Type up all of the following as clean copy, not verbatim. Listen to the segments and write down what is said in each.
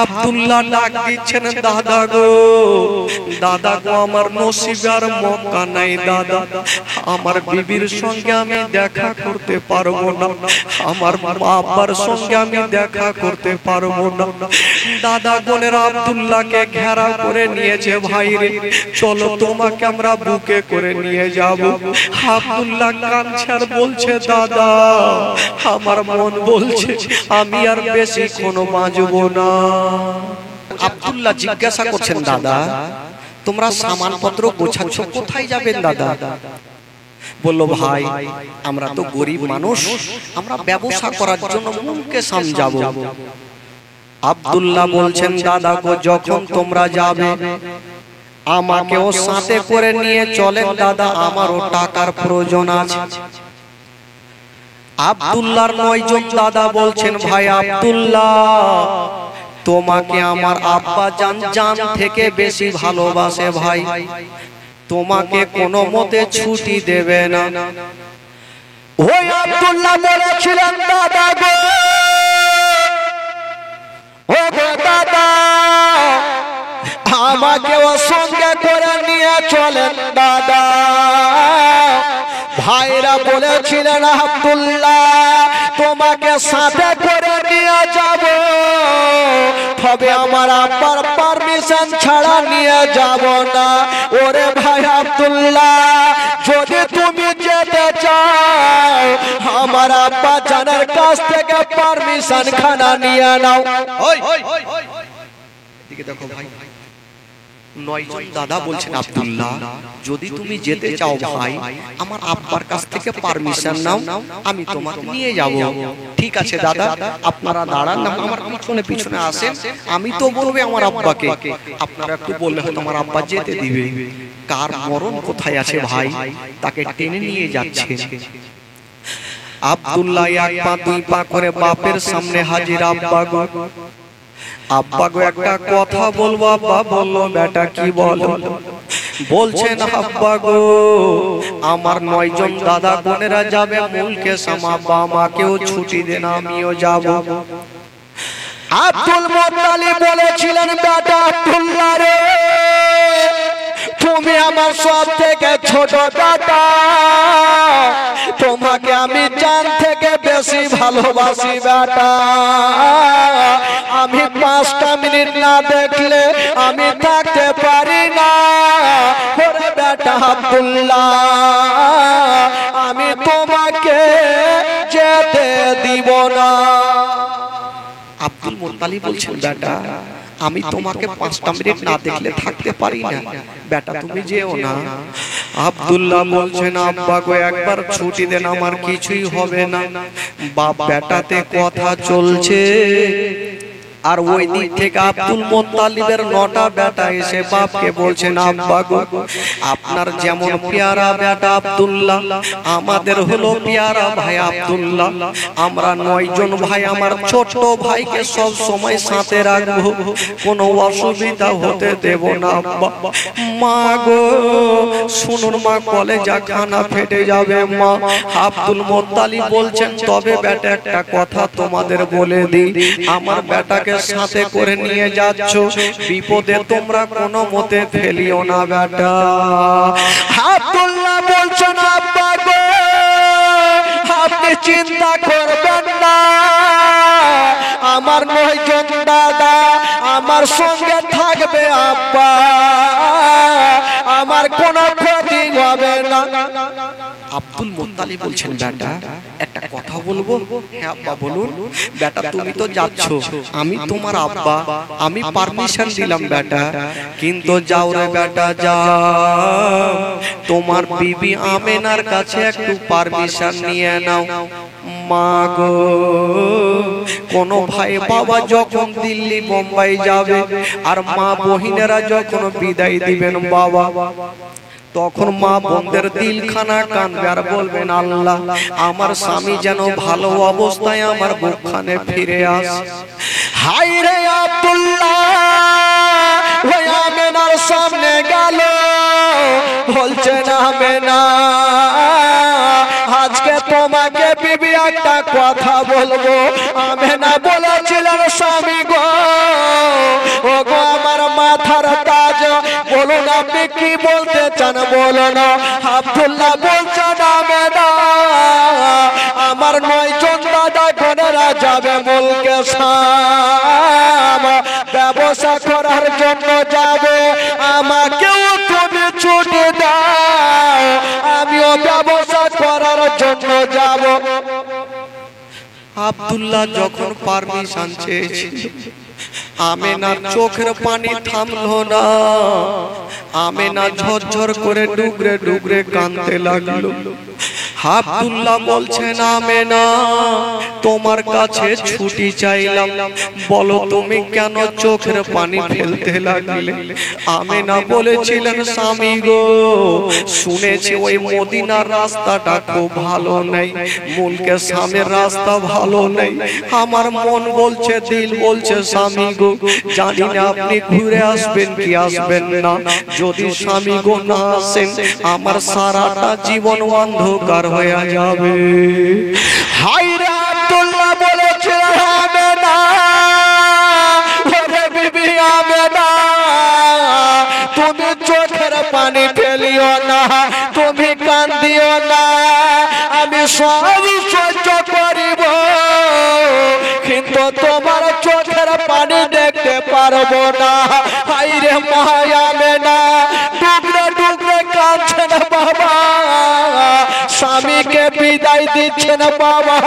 আব্দুল্লাহ ডাক দিচ্ছেন, দাদা গো, দাদা গো, আমার নসিবে আর মক্কা নাই দাদা, আমার বিবির সঙ্গে আমি দেখা করতে পারবো না, আমার মা আব্বার সঙ্গে আমি দেখা করতে পারবো না। দাদা বোনের আব্দুল্লাহকে ঘেরা করে নিয়েছে, ভাই রে চলো তোমাকে আমরা বুকে করে নিয়ে যাব। আব্দুল্লাহ কাঁদছে আর বলছে, দাদা আমার মন বলছে আমি আর বেশিক্ষণ বাঁচবো না। আব্দুল্লাহ জিজ্ঞাসা করছেন, দাদা তোমরা সামানপত্র গোছাচ্ছ, কোথায় যাবেন দাদা? বলল, ভাই আমরা তো গরিব মানুষ, আমরা ব্যবসা করার জন্য মুলকে শাম যাব। আব্দুল্লাহ বলছেন, দাদা গো, যখন তোমরা যাবে আমাকেও সাথে করে নিয়ে চলেন দাদা, আমারও টাকার প্রয়োজন আছে। আব্দুল্লাহর 9 জন দাদা বলছেন, ভাই আব্দুল্লাহ তোমাকে আমার আব্বা জান জান থেকে বেশি ভালোবাসে ভাই, তোমাকে কোনো মতে ছুটি দেবে না। ওই আব্দুল্লাহ বলেছিলেন, দাদা গো, ও গো দাদা আমাকেও সঙ্গে করে নিয়ে চলেন দাদা। ভাইরা বলেছিলেন, আব্দুল্লাহ তোমাকে সাথে করে নিয়ে যাব, তবে আমার আব্বার পারমিশন ছাড়া নিয়ে যাব না। ওরে ভাই আব্দুল্লাহ, যদি তুমি যেতে চাও আমার আব্বা জানের কাছ থেকে পারমিশন খানা নিয়ে নাও। এদিকে দেখো ভাই, 9 জন দাদা বলছেন, আব্দুল্লাহ যদি তুমি যেতে চাও ভাই আমার আব্বার কাছ থেকে পারমিশন নাও, আমি তোমাকে নিয়ে যাব। ঠিক আছে দাদা, আপনারা দাঁড়ান, আমার পিছনে পিছনে আসেন, আমি তো বলবো আমার আব্বাকে, আপনারা একটু বললে হয়তো আমার আব্বা যেতে দিবে। কার মরণ কোথায় আছে ভাই, তাকে টেনে নিয়ে যাচ্ছে। আব্দুল্লাহ 1 পা 2 পা করে বাপের সামনে হাজির। আব্বা গো, আব্বা গো একটা কথা বলবো। আব্বা বললো, বেটা কি বলো? বলছেন, আব্বা গো আমার 9 জন দাদা বোনেরা যাবে মুলকে শাম, আব্বা আমাকেও ছুটি দেন, আমিও যাব। আব্দুল মুত্তালিব বলেছিলেন, বেটা আব্দুল্লাহ রে তুমি আমার সব থেকে ছোট দাদা, তোমাকে আমি জান থেকে বেশি ভালোবাসি বেটা, আমি 5টা মিনিট না দেখলে আমি থাকতে পারি না। ওরে বেটা আব্দুল্লাহ আমি তোমাকে যেতে দিব না। আব্দুল মুত্তালিব বলছেন, বেটা আমি তোমাকে 5টা মিনিট না দেখলে থাকতে পারি না, বেটা তুমি যেও না। আব্দুল্লাহ বলছেন, আব্বা গো একবার ছুটি দেন, আমার কিছুই হবে না। বাপ বেটাতে কথা চলছে, আর ওই দিক থেকে আব্দুল মুত্তালিবের 9টা বেটা এসে বাপকে বলছেন, আব্বা গো আপনার যেমন পেয়ারা বেটা আব্দুল্লাহ, আমাদের হলো পেয়ারা ভাই আব্দুল্লাহ, আমরা 9 জন ভাই আমার ছোট ভাইকে সব সময় সাথে রাখবো, কোনো অসুবিধা হতে দেব না আব্বা। মা গো শুনুন মা, কলেজা খানা ফেটে যাবে মা। আব্দুল মুত্তালিব বলছেন, তবে বেটা একটা কথা তোমাদের বলে দিই, আমার বেটাকে সাথে করে নিয়ে যাচ্ছ, বিপদে তোমরা কোনো মতে ফেলিও না বেটা। আব্দুল্লাহ বলছেন, আব্বা গো আপনি চিন্তা করবেন না, আমার 9 জন দাদা আমার সঙ্গে থাকবে আব্বা, আমার কোনো ক্ষতি হবে না। আব্দুল মুত্তালিব বলছেন, বেটা একটা কথা বলবো? হ্যাঁ আব্বা বলুন। বেটা তুমি তো যাচ্ছ, আমি তোমার আব্বা, আমি পারমিশন দিলাম বেটা, কিন্তু যাও রে বেটা যাও, তোমার বিবি আমেনার কাছে একটু পারমিশন নিয়ে নাও। মা গো কোন ভাই বাবা যখন দিল্লি বোম্বাই যাবে আর মা বহিনেরা যখন বিদায় দিবেন বাবা, তখন মা বোনদের দিলখানা কানবে আর বলবেন, আল্লাহ আমার স্বামী যেন ভালো অবস্থায় আমার বুকখানে ফিরে আসে। হাই রে আব্দুল্লাহ ওই আমেনার সামনে গেল, বলছে না আমেনা আজকে তোমাকে বিবি একটা কথা বলবো। আমেনা বলেছিলেন, স্বামী গো আপনি কি বলতে চান বলুন। আব্দুল্লাহ বলছেন আমেনা আমার 9 জন দাদা বোনেরা যাবে মুলকে শাম, ব্যবসা করার জন্য যাবে, আমাকেও তুমি ছুটি দাও, আমিও ব্যবসা করার জন্য যাব। আব্দুল্লাহ যখন পারমিশন চেয়েছিল আমেনার চোখের পানি থামলো না, আমেনা ঝরঝর করে ডুগরে ডুগরে কাঁদতে লাগলো। আব্দুল্লাহ বলছেন আমেনা তোমার কাছে ছুটি চাইলাম, বলো তুমি কেন চোখের পানি ফেলতে লাগলে। আমেনা বলেছিলেন স্বামী গো শুনেছি ওই মদিনার রাস্তাটা খুব ভালো নেই, মুলকে শামের রাস্তা ভালো নেই, আমার মন বলছে দিল বলছে স্বামী গো জানি না আপনি ঘুরে আসবেন কি আসবেন না, যদি স্বামী গো না আসেন আমার সারাটা জীবন অন্ধকার হয়ে যাবে। হায়রে আব্দুল্লাহ বলেছে আমেনা ওরে বিবি আমেনা তুমি চোখের পানি ফেলিও না, তুমি কান্দিও না, আমি সব সহ্য করিব কিন্তু তোমার চোখের পানি দেখতে পারবো না। হায়রে মায়া আমেনা ডুবরে ডুবরে কাঁদছেন বাবা, স্বামীকে বিদায় দিচ্ছেন বাবা,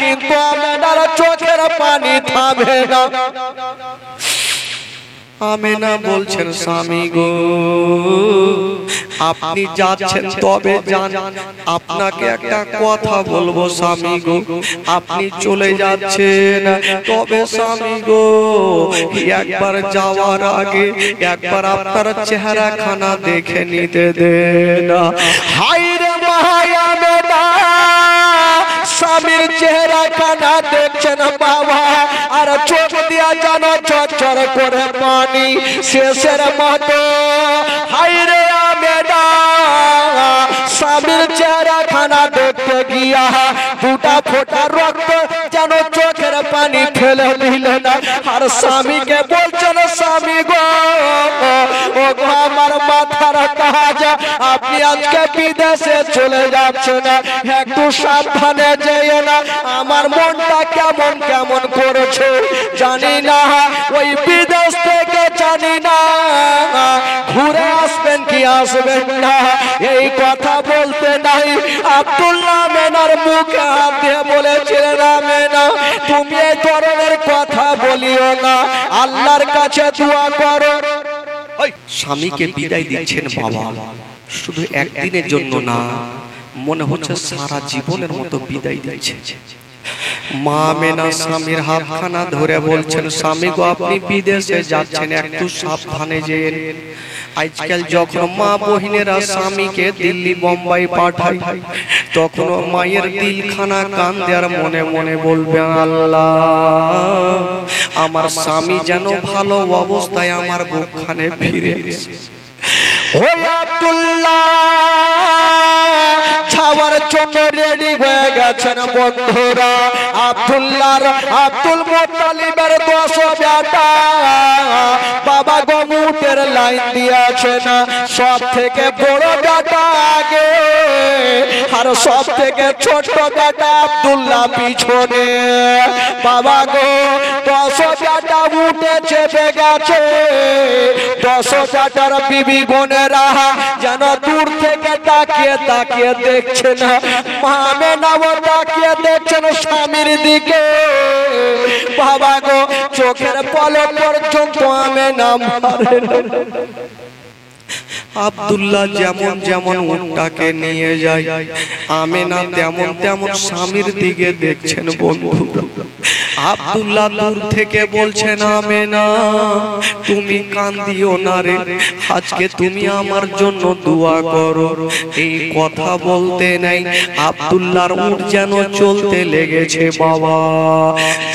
কিন্তু আমেনার চোখের পানি থামে না। আমেনা বলছেন স্বামী গো আপনি যাচ্ছেন তবে যান, আপনাকে একটা কথা বলবো স্বামী গো, আপনি চলে যাচ্ছেন তবে স্বামী গো একবার যাওয়ার আগে একবার আপনার চেহারা খানা দেখে নিতে দেন। হায়রে মায়া আমেনা স্বামীর চেহারা খানা দেখছেন বাবা, আর চোখ দিয়া যেন চরচর করে পানি শেষের মতো। হায়রে আমেনা স্বামীর চেহারা খানা দেখতে গিয়া দুটা ফোঁটা রক্ত যেন চোখের পানি ফেলে দিলেন, আর স্বামীকে বলছেন স্বামী গো ও গো আমার মাথার তাজ, আপনি আজকে বিদেশে চলে যাচ্ছেন, একটু সাবধানে যেও না, আমার মনটা কেমন কেমন করেছে জানি না, ওই বিদেশ থেকে জানি না ঘুরে আসবেন কি আসবেন না। এই কথা বলতে নাই আব্দুল্লাহ আমেনার মুখে হাত দিয়ে বলেছিলেন আমেনা তুমি এই ধরনের কথা বলিও না, আল্লাহর কাছে দোয়া করো। স্বামীকে বিদায় দিচ্ছেন বাবা, শুধু একদিনের জন্য না, মনে হচ্ছে সারা জীবনের মতো বিদায় দিচ্ছে। মা আমেনা স্বামীর হাতখানা ধরে বলছেন স্বামী গো আপনি বিদেশে যাচ্ছেন একটু সাবধানে যেন। আজকাল যখন মা বহিনেরা স্বামীকে দিল্লি বোম্বাই পাঠায় তখন মায়ের দিলখানা কান্দে আর মনে মনে বলবে আল্লাহ আমার স্বামী যেন ভালো অবস্থায় আমার বুকখানে ফিরে এসে। ও আব্দুল্লাহ যাওয়ার জন্য রেডি হয়ে গেছেন বন্ধুরা। আব্দুল্লাহর আব্দুল মুত্তালিবের 10 বেটা বাবা গমুটের লাইন দিয়েছেন, সব থেকে বড় বেটা আগে আর সব থেকে ছোট বেটা আব্দুল্লাহ পিছনে। বাবা গো 10 বেটা উঠে চেপে গেছে, 10 বেটার বিবি বোনেরা যেন দূর থেকে তাকিয়ে তাকিয়ে দেখছে না, মা আমেনাও তাকিয়ে দেখছেন স্বামীর দিকে। বাবা গো চোখের পলক পর্যন্ত আমেনা মারে না। আব্দুল্লাহ যেমন যেমন উটটাকে নিয়ে যায় আমেনা তেমন তেমন স্বামীর দিকে দেখছেন বন্ধু। আব্দুল্লাহ দূর থেকে বলছেন আমেনা তুমি কান্দিও না রে, আজকে তুমি আমার জন্য দোয়া করো। এই কথা বলতে নাই আব্দুল্লাহর উট যেন চলতে লেগেছে বাবা।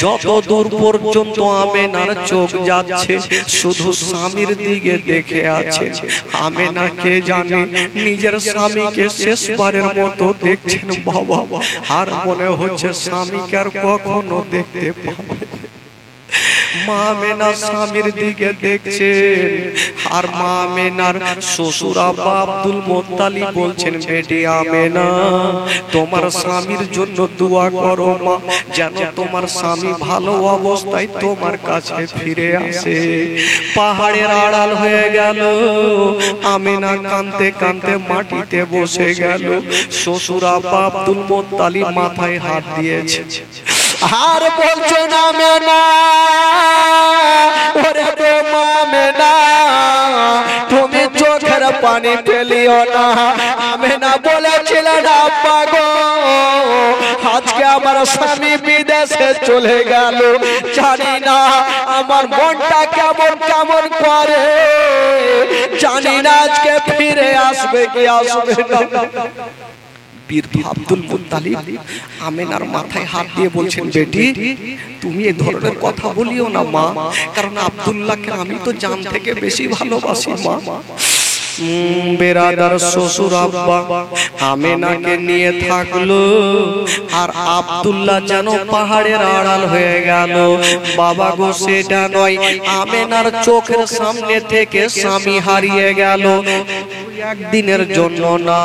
যত দূর পর্যন্ত আমেনার চোখ যাচ্ছে শুধু স্বামীর দিকে দেখে আছে। আমেনা কে জানে নিজের স্বামীকে শেষবারের মতো দেখছেন বাবা, আর মনে হচ্ছে স্বামীকে আর কখনো দেখতে পাবে। মা আমেনা স্বামীর দিকে দেখছে, আর মা আমেনার শ্বশুর আব্বা আব্দুল মুত্তালিব বলছেন, বেটি আমেনা তোমার স্বামীর জন্য দোয়া করো মা, যেন তোমার স্বামী ভালো অবস্থায় তোমার কাছে ফিরে আসে। পাহাড়ের আড়াল হয়ে গেল, আমেনা কাঁদতে কাঁদতে মাটিতে বসে গেল। শ্বশুর আব্বা আব্দুল মুত্তালিব মাথায় হাত দিয়েছে, আর বলছো না আমেনা, ওরে মা আমেনা তুমি চোখের পানি ফেলিও না। আমেনা বলেছিলেন, আব্বা গো আজকে আমার স্বামী বিদেশে চলে গেল, জানি না আমার মনটা কেমন কেমন করে, জানি না আজকে ফিরে আসবে কি আসবে না। বীর আব্দুল মুত্তালিব আমেনার মাথায় হাত দিয়ে বলছেন, বেটি তুমি এই ধরনের কথা বলিও না মা, কারণ আব্দুল্লাহকে আমি তো জান থেকে বেশি ভালোবাসি মা। বেরাদার শ্বশুর আব্বা আমেনাকে নিয়ে থাকলো, আর আব্দুল্লাহ যেন পাহাড়ের আড়াল হয়ে গেল। বাবা গো সেটা নয়, আমেনার চোখের সামনে থেকে স্বামী হারিয়ে গেল। একদিনের জন্য না,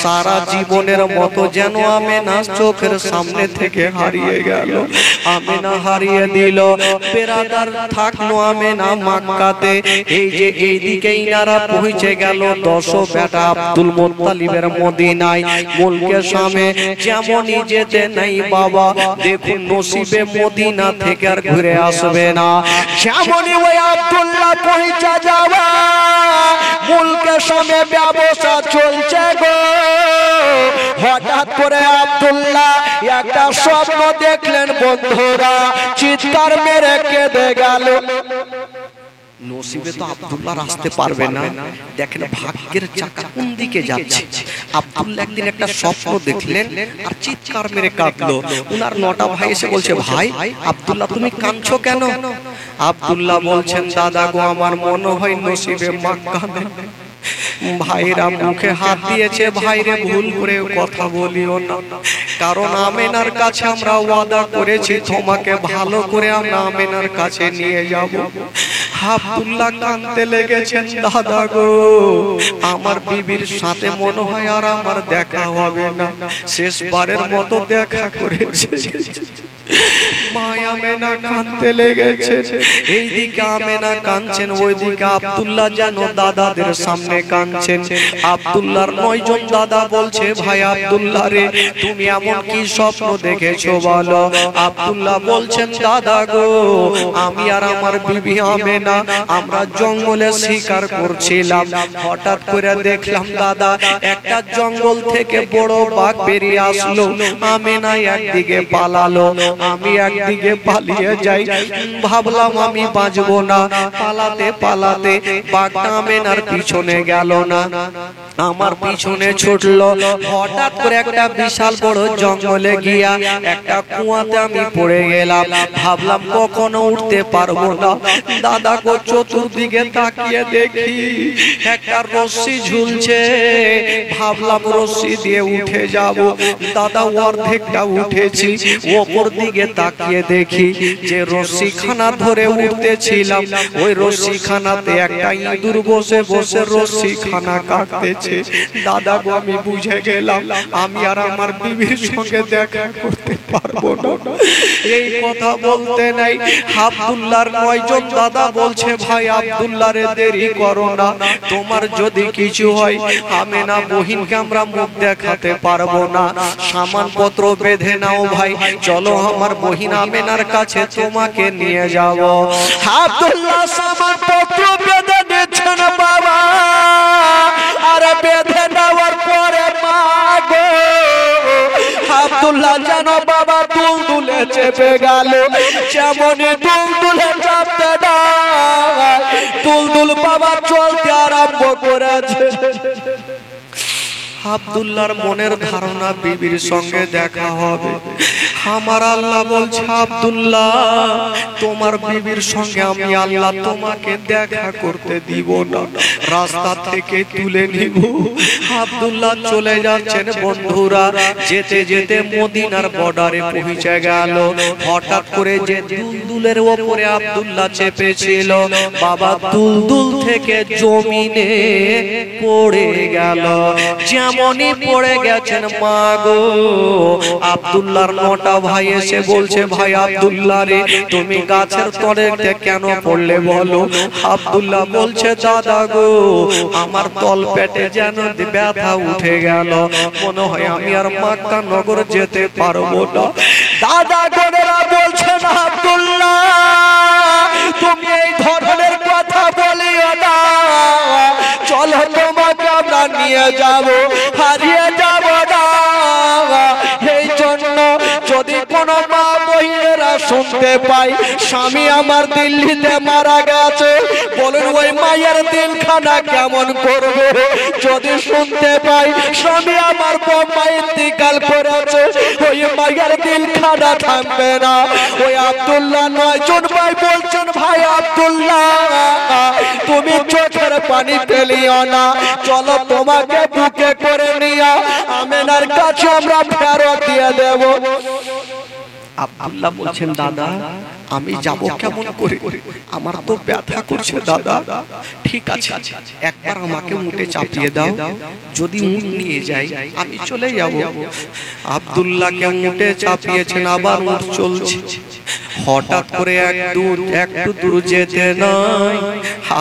সারা জীবনের মতো যেন আমেনা চোখের সামনে থেকে হারিয়ে গেল। আমেনা হারিয়ে দিল। বেরাদার থাকলো আমেনা মক্কাতে। এই যে এইদিকে ইনারা পৌঁছে গেল 10 বেটা আব্দুল মুত্তালিবের মদিনায়। মুলকে শামে যেমনই যেতে নাই বাবা, দেখুন নসিবে মদিনা থেকে আর ঘুরে আসবে না। যেমনই ওই আব্দুল্লাহ পৌঁছে যাওয়া, মুলকে শামে ব্যবসা চলছে গো। হঠাৎ করে আব্দুল্লাহ একটা স্বপ্ন দেখলেন বন্ধুরা, চিৎকার মেরে কেঁদে গেল। নসিবে তো আব্দুল্লাহ আসতে পারবে না, দেখেন ভাগ্যের চাকা কোন দিকে যাচ্ছে। আব্দুল্লাহ একদিন একটা স্বপ্ন দেখলেন আর চিৎকার মেরে কাঁদলো। উনার 9টা ভাই এসে বলছে, ভাই আব্দুল্লাহ তুমি কাঁদছো কেন? আব্দুল্লাহ বলছেন, দাদা গো আমার মনে হয় নসিবে মক্কা নেই। ভাইরা মুখে হাত দিয়েছে, ভাইরে ভুল করে কথা বলিও না, কারণ আমেনার কাছে আমরা ওয়াদা করেছি তোমাকে ভালো করে আমরা আমেনার কাছে নিয়ে যাব। আব্দুল্লাহ কাঁদতে লেগেছেন, দাদা গো আমার বিবির সাথে মনে হয় আর আমার দেখা হবে না, শেষবারের মতো দেখা করেছে। আমেনা কাঁদতে লেগেছে। এইদিকে আমেনা কাঁদছেন, ওইদিকে আব্দুল্লাহ যেন দাদাদের সামনে কাঁদছেন। আব্দুল্লাহর 9 জন দাদা বলছে, ভাই আব্দুল্লাহ রে তুমি এমন কি স্বপ্ন দেখেছো বলো? আব্দুল্লাহ বলছেন, দাদা গো আমি আর আমার বিবি আমেনা আমরা জঙ্গলে শিকার করছিলাম, হঠাৎ করে দেখলাম দাদা একটা জঙ্গল থেকে বড় বাঘ বেরিয়ে আসলো। আমেনা একদিকে পালালো, আমি একদিকে পালিয়ে যাই। ভাবলাম আমি বাঁচবো না, পালাতে পালাতে বাঘটা আমেনার পিছনে গেল না, আমার পিছনে ছুটলো। হঠাৎ করে একটা বিশাল বড় জঙ্গলে গিয়া একটা কুয়াতে আমি পড়ে গেলাম। ভাবলাম কখনো উঠতে পারবো না। দাদা গো চতুর্দিকে তাকিয়ে দেখি একটা রশ্মি ঝুলছে, ভাবলাম রশ্মি দিয়ে উঠে যাব। দাদা অর্ধেকটা উঠেছি, ওপর দিকে তাকিয়ে দেখি যে রশ্মিখানা ধরে উঠতেছিলাম, ওই রশ্মিখানাতে একটা ইঁদুর বসে বসে রশ্মিখানা কাটতেছে। দাদা গো আমি বুঝে গেলাম আমি আর আমার বিবির সঙ্গে দেখা করতে পারবো না। এই কথা বলতে নাই, আব্দুল্লাহর 9 জন দাদা বলছে, ভাই আব্দুল্লাহ রে দেরি করো না, তোমার যদি কিছু হয় আমেনা বহিনকে আমরা মুখ দেখাতে পারবো না, সামানপত্র বেঁধে নাও ভাই, চলো আমার বহিন আমেনার কাছে তোমাকে নিয়ে যাব। আব্দুল্লাহ সামানপত্র বেঁধে নিচ্ছেন বাবা, আর বেঁধে নেওয়ার পরে মা গো আব্দুল্লাহ জানো বাবা দুলদুলে চেপে গেল। যেমনই দুলদুলে চাপতে দেয়, দুলদুল বাবা চলতে আরম্ভ করেছে। আব্দুল্লাহর মনের ধারণা বিবির সঙ্গে দেখা হবে। আমার আল্লাহ বলছে আব্দুল্লাহ তোমার বিবির সঙ্গে আমি আল্লাহ তোমাকে দেখা করতে দিব না, রাস্তা থেকে তুলে নিব। আব্দুল্লাহ চলে যাচ্ছেন। বন্ধুরা যেতে যেতে মদিনার বর্ডারে পৌঁছে গেল। হঠাৎ করে যে দুলদুলের উপরে আব্দুল্লাহ চেপেছিল, বাবা দুলদুল থেকে জমিনে পড়ে গেল। যেমনই পড়ে গেছেন, মা গো আব্দুল্লাহর নটা ভাই এসে বলছে, ভাই আব্দুল্লাহ রে তুমি গাছের তলে কেন পড়লে বলো? আব্দুল্লাহ বলছে, দাদা গো আমার তল পেটে যেন ব্যথা উঠে গেল, মনে হয় আমি আর মক্কা নগর যেতে পারবো না। দাদা গোনেরা বলছেন, আব্দুল্লাহ তুমি এই ধরনের কথা বলিও না, চলো তোমাকে আমরা নিয়ে যাব, হারিয়ে যাব না। এই জন্য যদি কোনো মা বহিনেরা শুনতে পাই স্বামী আমার দিল্লিতে মারা গেছে, বলুন ওই মায়ের দিলখানা কেমন করবে? যদি শুনতে পাই স্বামী আমার বোম্বাই ইন্তিকাল করেছে, ওই মায়ের দিলখানা থামবে না। ওই আব্দুল্লাহ 9 জন ভাই বলছেন, ভাই আব্দুল্লাহ তুমি চোখের পানি ফেলিও না, চলো তোমাকে বুকে করে নিয়ে আমেনার কাছে আমরা ফেরত দিয়ে দেব। আব্দুল্লাহ বলছেন, দাদা আমি যাব কেমন করে, আমার তো ব্যথা করছে। দাদা ঠিক আছে একবার আমাকে উঠে চাপিয়ে দাও, যদি উঠ নিয়ে যাই আমি চলে যাব। আব্দুল্লাহকে উঠে চাপিয়েছেন, আবার উঠ চলছে। হঠাৎ করে একটু দূর যেতে নাই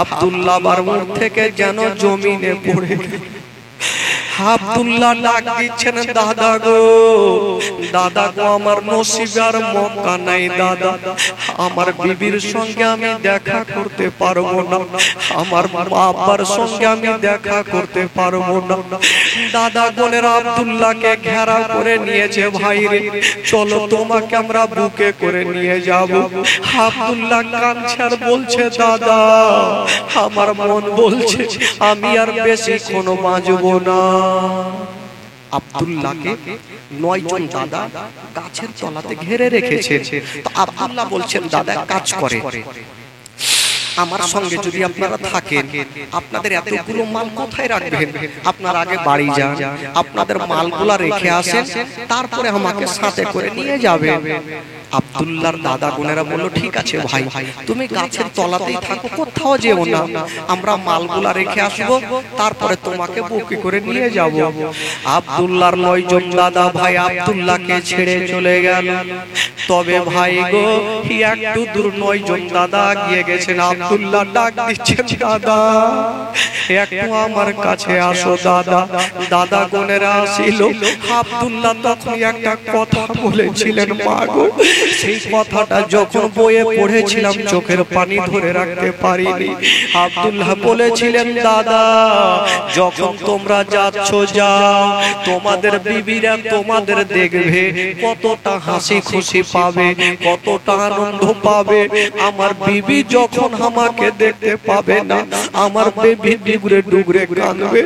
আব্দুল্লাহ আবার উঠ থেকে যেন জমিনে পড়ে গেল। আব্দুল্লাহ ডাক দিচ্ছেন, দাদা গো দাদা গো আমার নসিবে আর মক্কা নাই, দাদা আমার বিবির সঙ্গে আমি দেখা করতে পারবো না, আমার বাবার সঙ্গে আমি দেখা করতে পারবো না। দাদা বোনের আব্দুল্লাহকে ঘেরা করে নিয়েছে, ভাই রে চলো তোমাকে আমরা বুকে করে নিয়ে যাব। আব্দুল্লাহ কাঁদছে আর বলছে, দাদা আমার মন বলছে আমি আর বেশিক্ষণ বাঁচবো না। আব্দুল্লাহকে 9 জন দাদা গাছের তলাতে ঘিরে রেখেছে। তো আব্দুল্লাহ বলছেন, দাদা কাজ করে আমার সঙ্গে যদি আপনারা থাকেন, আপনাদের এতগুলো মাল কোথায় রাখবেন? আপনারা আগে বাড়ি যান, আপনাদের মালগুলা রেখে আসেন, তারপরে আমাকে সাথে করে নিয়ে যাবেন। আব্দুল্লাহর দাদা বোনেরা বলল, ঠিক আছে ভাই তুমি গাছের তলাতেই থাকো, কোথাও যেও না, আমরা মালগুলা রেখে আসবো, তারপরে তোমাকে বুকে করে নিয়ে যাব। আব্দুল্লাহর 9 জন দাদা ভাই আব্দুল্লাহকে ছেড়ে চলে গেল। তবে ভাই গো একটু দূর 9 জন দাদা গিয়ে গেছেন। আব্দুল্লাহ ডাক দিচ্ছেন, দাদা একটু আমার কাছে আসো। দাদা দাদা বোনেরা আসিল। আব্দুল্লাহ তখন একটা কথা বলেছিলেন, মা গো সেই কথাটা যখন বইয়ে পড়েছিলাম চোখের পানি ধরে রাখতে পারিনি। আব্দুল্লাহ বলেছিলেন, দাদা যখন তোমরা যাচ্ছ যাও, তোমাদের বিবিরা তোমাদের দেখবে, কতটা হাসি খুশি পাবে, কতটা আনন্দ পাবে। আমার বিবি যখন আমাকে দেখতে পাবে না, আমার বিবি ডুগরে ডুগরে কাঁদবে।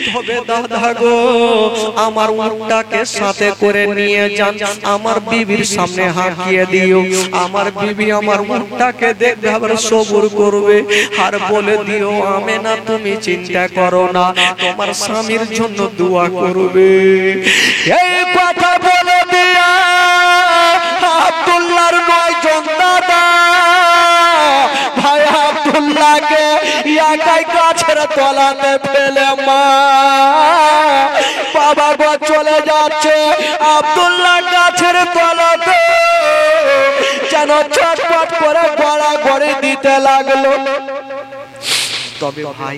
তবে দাদা গো আমার উটটাকে সাথে করে নিয়ে যান, আমার বিবির সামনে হাঁকিয়ে দিও, আমার বিবি আমার উটটাকে দেখবে আবার সবুর করবে। আর বলে দিও, আমেনা তুমি চিন্তা করো না, তোমার স্বামীর জন্য দোয়া করবে। এই কথা বলে দিয়া আব্দুল্লাহর 9 জন দাদা ভাই আব্দুল্লাহকে একাই গাছের তলাতে ফেলে মা বাবা গো চলে যাচ্ছে। আব্দুল্লাহ গাছের তলাতে যেন চটপট করে গড়াগড়ি দিতে লাগলো। তবে ভাই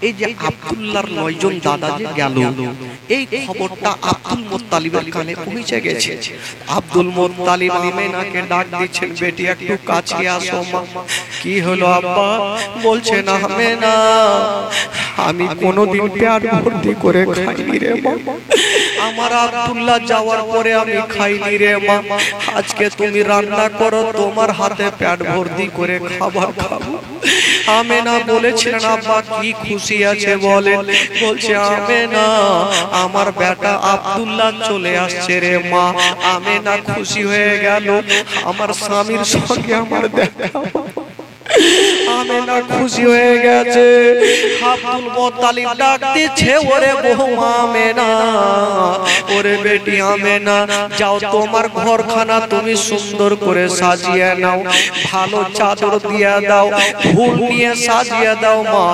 এই যে আব্দুল্লাহর 9 জন দাদা যে গেল, এই খবরটা আব্দুল মুত্তালিবের কানে পৌঁছে গেছে। আব্দুল মুত্তালিব আমেনাকে ডাক দিচ্ছেন, বেটি একটু কাছে আসো মা। কি হলো আব্বা? বলছেন, আমেনা আমি কোনোদিন পেট ভর্তি করে খাইনি রে বাবা, আমার আব্দুল্লাহ যাওয়ার পরে আমি খাইনি রে মা, আজকে তুমি রান্না করো, তোমার হাতে পেট ভর্তি করে খাবার খাবো। আমেনা বলেছিলেন আব্বা কি খুশি আছে বলেন? বলছে আমেনা আমার বেটা আব্দুল্লাহ চলে আসছে রে মা। আমেনা খুশি হয়ে গেল, আমার স্বামীর সঙ্গে আমার দেখা। আমেনা খুশি হয়ে গেছে। আব্দুল মুত্তালিব ডাক দিচ্ছে, ওরে বৌমা আমেনা, ওরে বেটি আমেনা, যাও তোমার ঘরখানা তুমি সুন্দর করে সাজিয়ে নাও, ভালো চাদর দিয়ে দাও, ফুল নিয়ে সাজিয়ে দাও মা,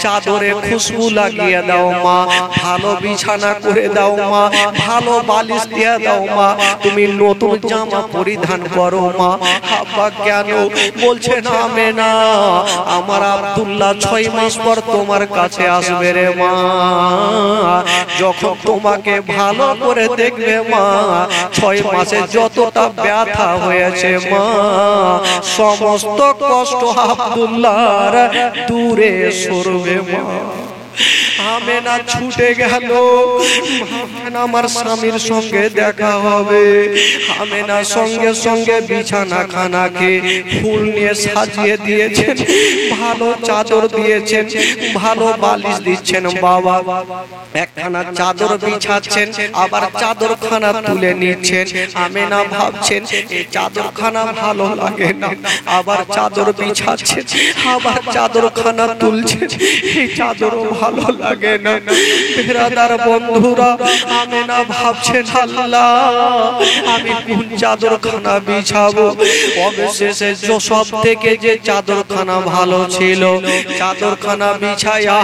চাদরে খুশবু লাগিয়ে দাও মা, ভালো বিছানা করে দাও মা, ভালো বালিশ দিয়ে দাও মা, তুমি নতুন জামা পরিধান করো মা। আব্বা কেন? বলছে না আমেনা আমার আব্দুল্লাহ 6 মাস পর তোমার কাছে আসবে রে মা, যখন তোমাকে ভালো করে দেখবে মা, 6 মাসে যতটা ব্যথা হয়েছে মা, সমস্ত কষ্ট আব্দুল্লাহর দূরে সরবে মা। আমেনা ছুটে গেল, আমার স্বামীর সঙ্গে দেখা হবে। আমেনা সঙ্গে সঙ্গে বিছানা খানাকে ফুল নিয়ে সাজিয়ে দিয়েছেন, ভালো চাদর দিয়েছেন, ভালো বালিশ দিচ্ছেন বাবা। একখানা চাদর বিছাচ্ছেন, আবার চাদরখানা তুলে নিচ্ছেন। আমেনা ভাবছেন এই চাদরখানা ভালো লাগে না, আবার চাদর বিছাচ্ছেন, আবার চাদরখানা তুলছেন, এই চাদরও ভালো লাগে না। বিরাদার বন্ধুরা, আমেনা ভাবছেন আল্লাহ আমি কোন চাদরখানা বিছাবো? অবশেষে সব থেকে যে চাদরখানা ভালো ছিল, চাদরখানা বিছায়া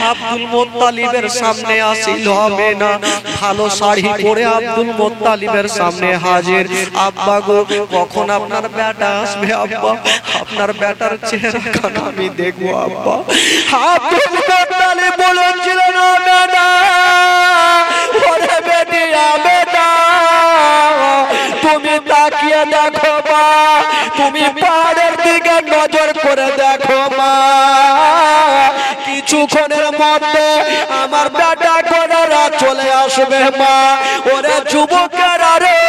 আব্দুল মুত্তালিবের সামনে আসিল আমেনা। ভালো শাড়ি পরে আব্দুল মুত্তালিবের সামনে হাজির। আব্বা গো, কখন আপনার বেটা আসবে আব্বা? আপনার বেটার চেহারাখানা আমি দেখবো আব্বা। আব্দুল মুত্তালিব বলেছিলেন আমেনা, ওরে বেটি আমেনা, তুমি তাকিয়ে দেখো মা, তুমি পাহাড়ের দিকে নজর করে দেখো মা, কিছুক্ষণের মধ্যে আমার বেটা গোনেরা চলে আসবে মা। ওরে যুবকেরা রে,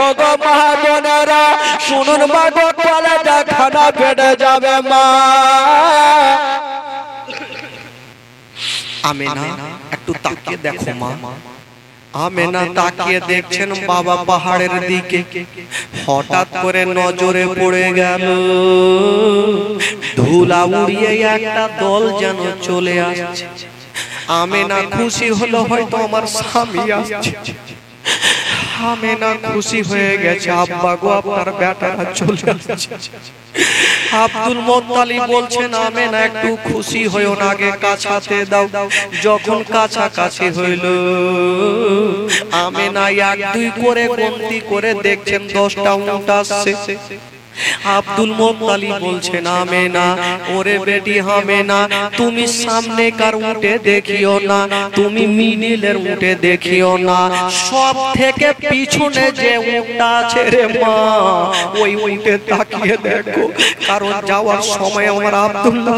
ও গো মা বোনেরা, শুনুন মা গো, কলেজা খানা বেড়ে যাবে মা। আমেনা একটু তাকিয়ে দেখো মা। আমেনা তাকিয়ে দেখছেন বাবা পাহাড়ের দিকে। হঠাৎ করে নজরে পড়ে গেল, ধুলা উড়িয়ে একটা দল যেন চলে আসছে। আমেনা খুশি হলো, হয়তো আমার স্বামী আসছে। আমেনা খুশি হয়ে গেছে, আব্বা গো আপনার বেটারা চলে আসছে। আব্দুল মুত্তালিব বলছেন আমেনা একটু খুশি হইও না, আগে কাছাতে দাও। যখন কাছাকাছি হইল, আমেনা 1-2 করে গন্তি করে দেখছেন 10টা উট আসছে। আব্দুল মুত্তালিব বলছেন আমেনা, ওরে বেটি আমেনা, তুমি সামনে কার উটে দেখিও না, তুমি মিডিলের উটে দেখিও না, সব থেকে পিছনে যে উটটা আছে রে মা, ওই উটে তাকিয়ে দেখো। কারণ যাওয়ার সময় আমার আব্দুল্লাহ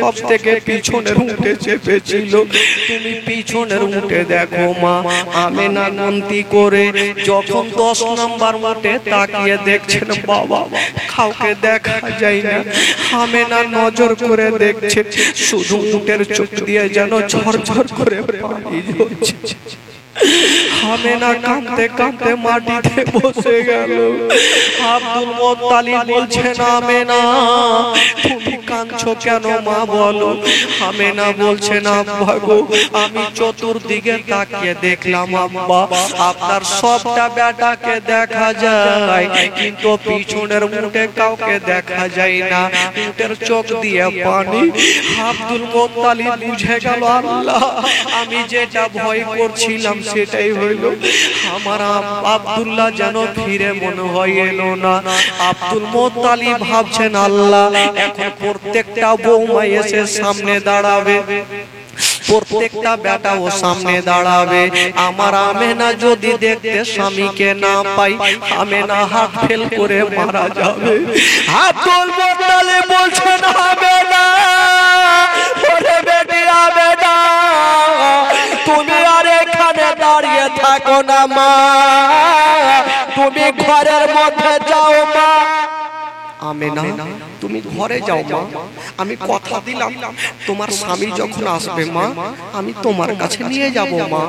সব থেকে পিছনের উটে চেপেছিল, তুমি পিছনের উটে দেখো মা। আমেনা গন্তি করে যখন 10 নম্বর উটে তাকিয়ে দেখছেন বাবা, কাউকে দেখা যায় না। আমেনা নজর করে দেখছে, শুধু উটের চোখ দিয়ে যেন ঝরঝর করে পানি ঝরছে। আমেনা কাঁদতে কাঁদতে মাটিতে বসে গেল। আব্দুল মুত্তালিব বলছেন আমেনা তুমি কাঁদছো কেন মা বলো? আমেনা বলছেন আব্বা গো, আমি চতুর্দিকে তাকিয়ে দেখলাম আব্বা, আপনার সবটা বেটাকে দেখা যায়, কিন্তু পিছনের উটে কাউকে দেখা যায় না, উটের চোখ দিয়ে পানি। আব্দুল মুত্তালিব বুঝে গেল আল্লাহ আমি যেটা ভয় করছিলাম সেটাই হইল, আমার আব্দুল্লাহ যেন ফিরে মনে হয় এলো না। আব্দুল মুত্তালিব ভাবছেন আল্লাহ এখন প্রত্যেকটা বৌমা এসে সামনে দাঁড়াবে, প্রত্যেকটা বেটাও সামনে দাঁড়াবে, আমার আমেনা যদি দেখতে স্বামীকে না পাই, আমেনা হাত ফেল করে মারা যাবে। আব্দুল মুত্তালিব বলছেন আমেনা, ওরে বেটি আমেনা, তুমি আর এখানে না মা, তুমি ঘরের মধ্যে যাও মা। আমেনা তুমি ঘরে যাও মা, আমি কথা দিলাম তোমার স্বামী যখন আসবে মা আমি তোমার কাছে নিয়ে যাব মা।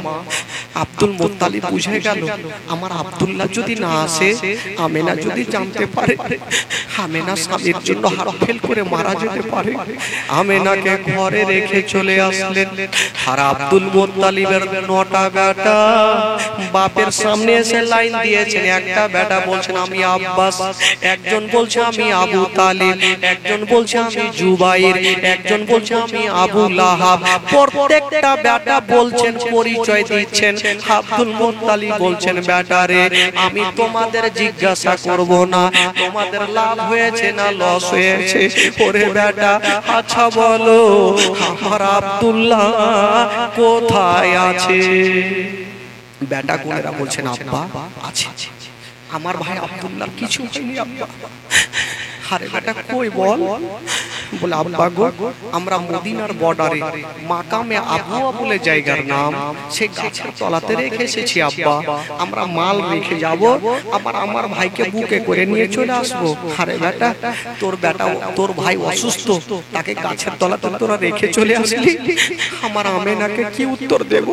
আব্দুল মুত্তালিব বুঝে গেল আমার আব্দুল্লাহ যদি না আসে, আমেনা যদি জানতে পারে, আমেনা স্বামীর জন্য হার্ট ফেল করে মারা যেতে পারে। আমেনাকে ঘরে রেখে চলে আসলেন। আর আব্দুল মুত্তালিবের 9টা বেটা বাপের সামনে এসে লাইন দিয়েছেন। একটা বেটা বলছেন আমি আব্বাস, একজন বলছে আমি আবু তালিব, একজন বলছে আমি জুবাইর, একজন বলছে আমি আবু লাহাব। প্রত্যেকটা বেটা বলছেন, পরিচয় দিচ্ছেন। আব্দুল মুত্তালিব বলছেন বেটারে আমি তোমাদের জিজ্ঞাসা করব না তোমাদের লাভ হয়েছে না লস হয়েছে। ওরে বেটা আচ্ছা বলো আমার আব্দুল্লাহ কোথায় আছে? বেটা কোনেরা বলছেন আব্বা আছে, আমার ভাই আব্দুল্লাহ কিছু হয়নি আব্বা। আরে বেটা কই বল? বলে আব্বা গো আমরা মদিনার বর্ডারে মাকামে আবুয়া বলে জায়গার নাম, সে গাছের তলাতে রেখে এসেছি আব্বা। আমরা মাল রেখে যাব, আবার আমার ভাইকে বুকে করে নিয়ে চলে আসবো। আরে বেটা তোর ভাই অসুস্থ, তাকে গাছের তলাতে তোরা রেখে চলে আসলি, আমার আমেনাকে কি উত্তর দেব?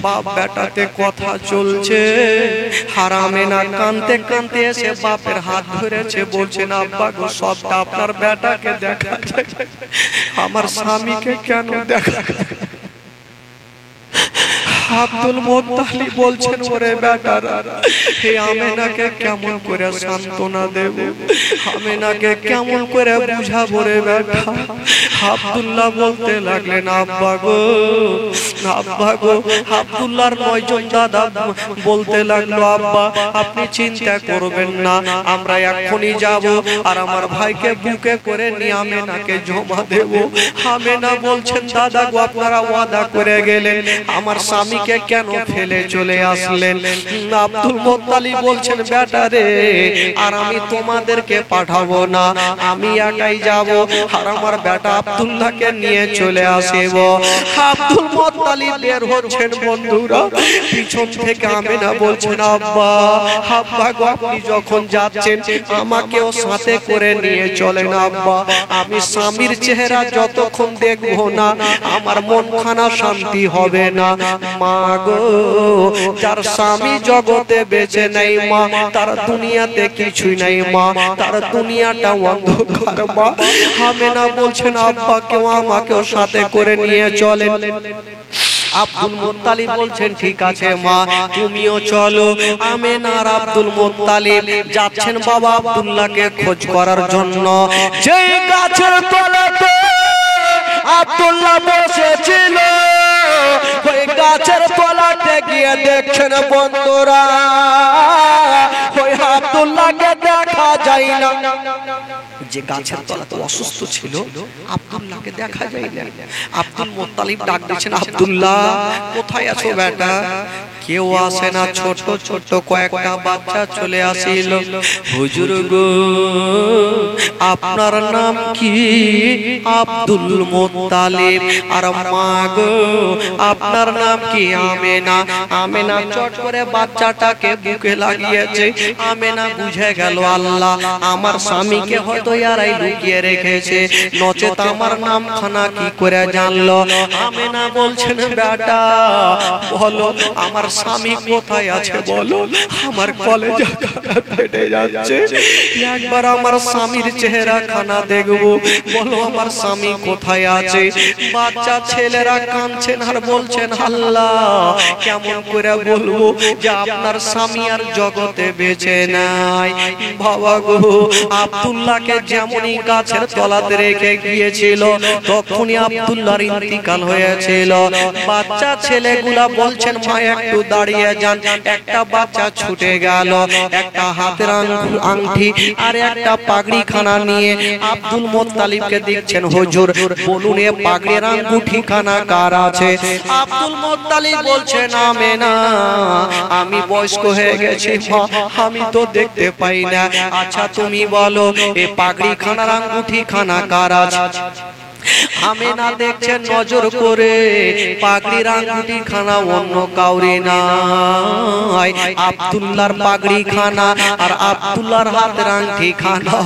বাপ বেটাতে কথা চলছে। আর আমেনা কাঁদতে কাঁদতে এসে বাপের হাত ধরেছে, বলছেন আব্বা গো সবটা আপনার বেটাকে দেখা যায়, আমার স্বামীকে কেন দেখা? আব্দুল মুত্তালিব বলছেন ওরে বেটারা হে আমেনাকে কেমন করে সান্ত্বনা দেব, আমেনাকে কেমন করে বুঝাবো রে বেটা? আব্দুল্লাহ বলতে লাগলেন আব্বা গো, আব্বা গো। আব্দুল্লাহর 9 জন দাদা বলতে লাগলো আব্বা আপনি চিন্তা করবেন না, আমরা এখনই যাব আর আমার ভাইকে বুকে করে নিয়ে আমেনাকে জমা দেব। আমেনা বলছেন দাদা গো আপনারা ওয়াদা করে গেলেন, আমার স্বামীকে কেন ফেলে চলে আসলেন? আব্দুল মুত্তালিব বলছেন বেটা রে আর আমি তোমাদেরকে পাঠাবো না, আমি একাই যাব আর আমার বেটা আব্দুল্লাহকে নিয়ে চলে আসব। আব্দুল মুত্তালিব বের হচ্ছেন বন্ধুরা, পিছন থেকে আমেনা বলছেন আব্বা আব্বা গো আপনি যখন যাচ্ছেন আমাকেও সাথে করে নিয়ে চলেন আব্বা, আমি স্বামীর চেহারা যতক্ষণ দেখবো না আমার মনখানা শান্তি হবে না। মা গো যার স্বামী জগতে বেঁচে নাই মা তার দুনিয়াতে কিছুই নাই মা, তার দুনিয়াটা অন্ধকার মা। আমেনা বলছেন আব্বা কেউ আমাকেও সাথে করে নিয়ে চলেন। আব্দুল মুত্তালিব বলছেন ঠিক আছে মা তুমিও চলো। আমেনা আর আব্দুল মুত্তালিব যাচ্ছেন বাবা আব্দুল্লাহকে খোঁজ করার জন্য। যেই গাছের তলাতে আব্দুল্লাহ বসেছিল ওই গাছের তলাতে গিয়ে দেখছেন বন্ধুরা ওই আব্দুল্লাহকে দেখা যায় না। যে গাছের তলাতে অসুস্থ ছিল আব্দুল্লাহকে দেখা যায় না। আব্দুল মুত্তালিব ডাক দিচ্ছেন আব্দুল্লাহ কোথায় আছো বেটা? কেউ আসে না, ছোট ছোট কয়েকটা বাচ্চা চলে আসিল। হুজুর গো আপনার নাম কি? Abdul Muttalib. আর মা গো আপনার নাম কি? আমেনা। আমেনা চট করে বাচ্চাটাকে বুকে লাগিয়েছে। আমেনা বুঝে গেল আল্লাহ আমার স্বামীকে হয়তো ইয়ারাই লুকিয়ে রেখেছে, নচেত আমার নাম খানা কি করে জানলো? আমেনা বলছেন বেটা বলো আমার স্বামী কোথায় আছে বলো, আমার কলেজা ফেটে যাচ্ছে, একবার আমার স্বামীর চেহারা খানা দেখবো, বলো আমার স্বামী কোথায় আছে? বাচ্চা ছেলেরা কাঁদছেন আর বলছেন আল্লাহ কেমন করে বলবো যে আপনার স্বামী আর জগতে বেঁচে নাই। বাবা গো আব্দুল্লাহকে যেমনই গাছের তলাতে রেখে গিয়েছিল তখনই আব্দুল্লাহর ইন্তিকাল হয়েছিল। বাচ্চা ছেলেগুলা বলছেন মা একটু দাঁড়িয়ে যান। একটা বাচ্চা ছুটে গেল, একটা হাতের আংটি আর একটা পাগড়ি খানা নিয়ে আব্দুল মুত্তালিবকে দেখছেন হুজুর বলুন এ পাগড়ির আংটি খানা কার আছে? আব্দুল মুত্তালিব বলছেন আমেনা আমি বয়স্ক হয়ে গেছি মা আমি তো দেখতে পাই না, আচ্ছা তুমি বলো এ পাগড়ি খানার আংটি খানা কার আছে? আমেনা দেখছেন নজর করে পাগড়ির আঙ্গুটি খানা অন্য কাউরে নাই, আব্দুল্লাহর পাগড়ি খানা আর আব্দুল্লাহর হাতের আংটি খানা।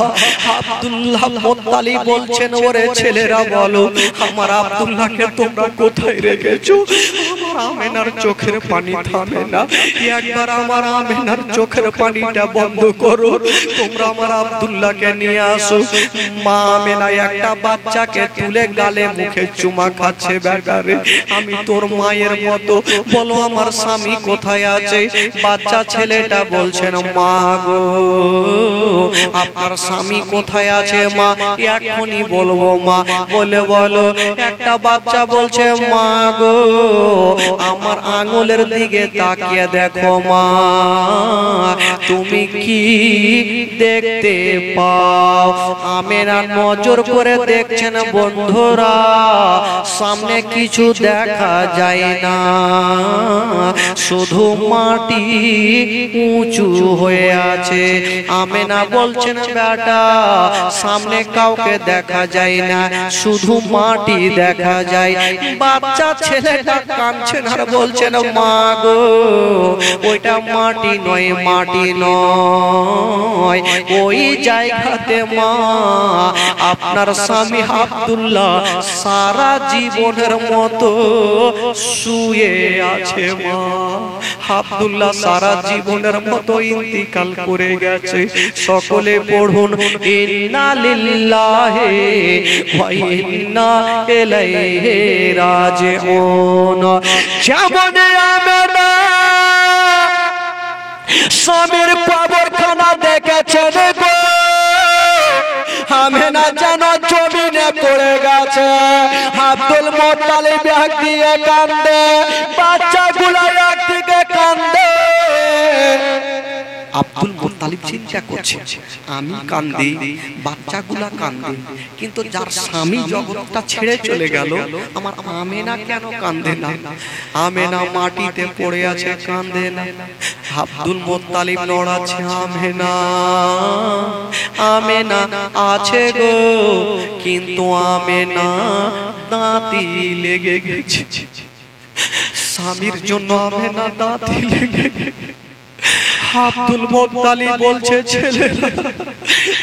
আব্দুল্লাহ মুত্তালিব বলছেন, ওরে ছেলেরা বলো আমার আব্দুল্লাহকে তোমরা কোথায় রেখেছো? আমার আমেনার চোখের পানি থামে না, একবার আমার আমেনার চোখের পানিটা বন্ধ করো, তোমরা আমার আব্দুল্লাহকে নিয়ে আসো। মা আমেনা একটা বাচ্চাকে তুলে গালে মুখে চুমা খাচ্ছে, বেটারে আমি তোর মায়ের মতো, বলো আমার স্বামী কোথায় আছে? বাচ্চা ছেলেটা বলছেন, মা গো আপনার স্বামী কোথায় আছে মা? এখনই বলবো মা। বলে বলো। একটা বাচ্চা বলছে, মা গো আমার আঙুলের দিকে তাকিয়ে দেখো মা, তুমি কি দেখতে পাও? আমেনা নজর করে দেখছেন বন্ধুরা, সামনে কিছু দেখা যায় না, শুধু মাটি উঁচু হয়ে আছে। আমেনা বলছেন, বেটা সামনে কাউকে দেখা যায় না, শুধু মাটি দেখা যায়। বাচ্চা ছেলেটা কাঁদছেন আর বলছেন, মা গো ওইটা মাটি নয়, মাটি নয়, ওই জায়গাতে মা আপনার স্বামী আব্দুল্লাহ সারা জীবনের মতো শুয়ে আছে মা। আব্দুল্লাহ সারা জীবনের মতো ইন্তিকাল করে গেছে। সকলে পড়ুন, ইন্না লিল্লাহি ওয়া ইন্না ইলাইহি রাজিউন। যেমন আমেনা স্বামীর কবরখানা দেখেছেন গো, আমেনা যেন জমিনে পড়ে গেছে। আব্দুল মুত্তালিব একদিকে কান্দে, বাচ্চাগুলো একদিকে কান্দে। আব্দুল মুত্তালিব চিন্তা করছে, আমি কান্দি, বাচ্চাগুলা কান্দে, কিন্তু যার স্বামী জগৎটা ছেড়ে চলে গেল আমার আমেনা কেন কান্দে না? আমেনা মাটিতে পড়ে আছে, কান্দে না। আব্দুল মুত্তালিব নড়াচ্ছে, আমেনা আমেনা আছে গো, কিন্তু আমেনা দাঁতি লেগে গেছে। স্বামীর জন্য আমেনা দাঁতি লেগে গেছে। আব্দুল মুত্তালিব বলছে, ছেলেরা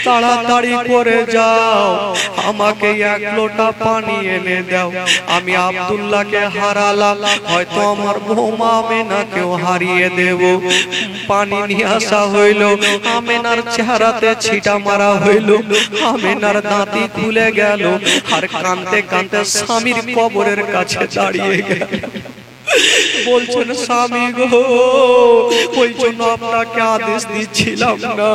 তাড়াতাড়ি করে যাও, আমাকে এক লোটা পানি এনে দাও। আমি আব্দুল্লাহকে হারালাম, হয়তো আমার বৌমা আমেনাকেও হারিয়ে দেব। পানি নিয়ে আসা হইল, আমেনার চেহারাতে ছিটা মারা হইল, আমেনার দাঁতি খুলে গেল, আর কাঁদতে কাঁদতে স্বামীর কবরের কাছে দাঁড়িয়ে গেল। বলছেন, স্বামী গো ওই জন্য আপনাকে আদেশ দিচ্ছিলাম না,